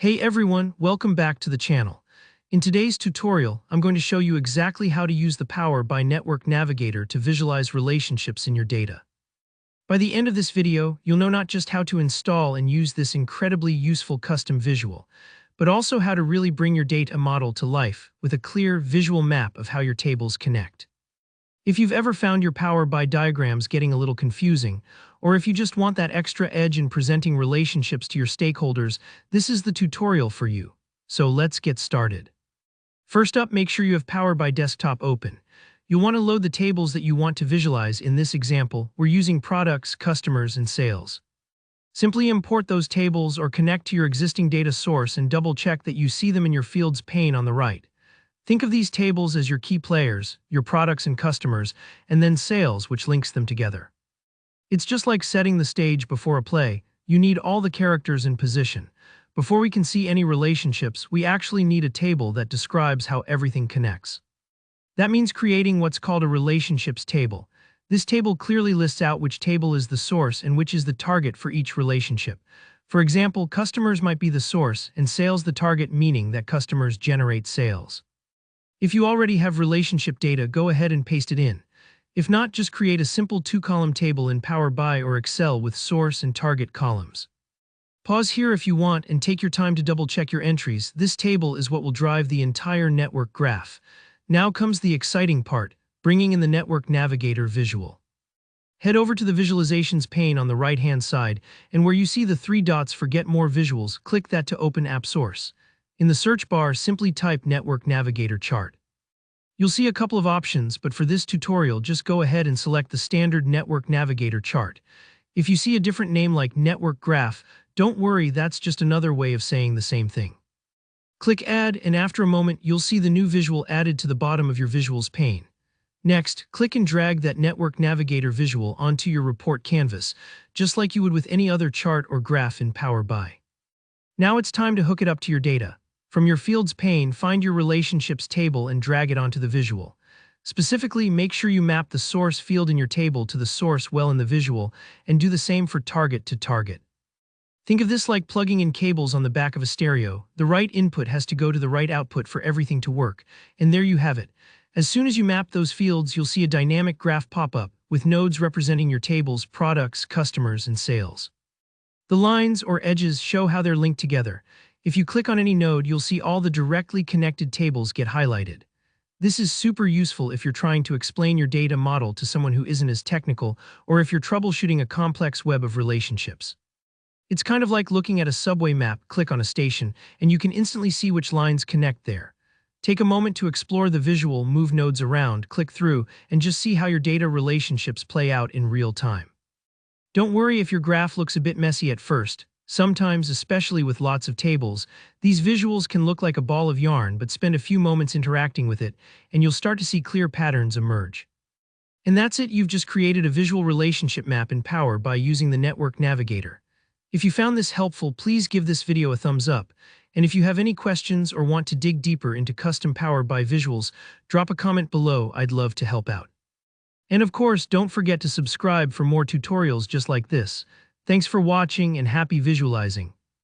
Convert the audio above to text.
Hey everyone, welcome back to the channel. In today's tutorial, I'm going to show you exactly how to use the Power by Network Navigator to visualize relationships in your data. By the end of this video, you'll know not just how to install and use this incredibly useful custom visual, but also how to really bring your data model to life with a clear visual map of how your tables connect. If you've ever found your Power by diagrams getting a little confusing, or if you just want that extra edge in presenting relationships to your stakeholders, this is the tutorial for you. So let's get started. First up, make sure you have Power by Desktop open. You'll want to load the tables that you want to visualize. In this example, we're using products, customers, and sales. Simply import those tables or connect to your existing data source and double-check that you see them in your Fields pane on the right. Think of these tables as your key players, your products and customers, and then sales, which links them together. It's just like setting the stage before a play. You need all the characters in position. Before we can see any relationships, we actually need a table that describes how everything connects. That means creating what's called a relationships table. This table clearly lists out which table is the source and which is the target for each relationship. For example, customers might be the source and sales the target, meaning that customers generate sales. If you already have relationship data, go ahead and paste it in. If not, just create a simple two-column table in Power BI or Excel with source and target columns. Pause here if you want and take your time to double-check your entries. This table is what will drive the entire network graph. Now comes the exciting part, bringing in the Network Navigator visual. Head over to the Visualizations pane on the right-hand side, and where you see the three dots for Get More Visuals, click that to open App Source. In the search bar, simply type Network Navigator Chart. You'll see a couple of options, but for this tutorial, just go ahead and select the standard Network Navigator Chart. If you see a different name like Network Graph, don't worry, that's just another way of saying the same thing. Click Add, and after a moment, you'll see the new visual added to the bottom of your Visuals pane. Next, click and drag that Network Navigator visual onto your report canvas, just like you would with any other chart or graph in Power BI. Now it's time to hook it up to your data. From your Fields pane, find your Relationships table and drag it onto the visual. Specifically, make sure you map the source field in your table to the source well in the visual, and do the same for target to target. Think of this like plugging in cables on the back of a stereo. The right input has to go to the right output for everything to work, and there you have it. As soon as you map those fields, you'll see a dynamic graph pop up, with nodes representing your tables, products, customers, and sales. The lines or edges show how they're linked together. If you click on any node, you'll see all the directly connected tables get highlighted. This is super useful if you're trying to explain your data model to someone who isn't as technical, or if you're troubleshooting a complex web of relationships. It's kind of like looking at a subway map. Click on a station, and you can instantly see which lines connect there. Take a moment to explore the visual, move nodes around, click through, and just see how your data relationships play out in real time. Don't worry if your graph looks a bit messy at first. Sometimes, especially with lots of tables, these visuals can look like a ball of yarn, but spend a few moments interacting with it, and you'll start to see clear patterns emerge. And that's it, you've just created a visual relationship map in Power by using the Network Navigator. If you found this helpful, please give this video a thumbs up, and if you have any questions or want to dig deeper into custom Power by visuals, drop a comment below. I'd love to help out. And of course, don't forget to subscribe for more tutorials just like this. Thanks for watching and happy visualizing.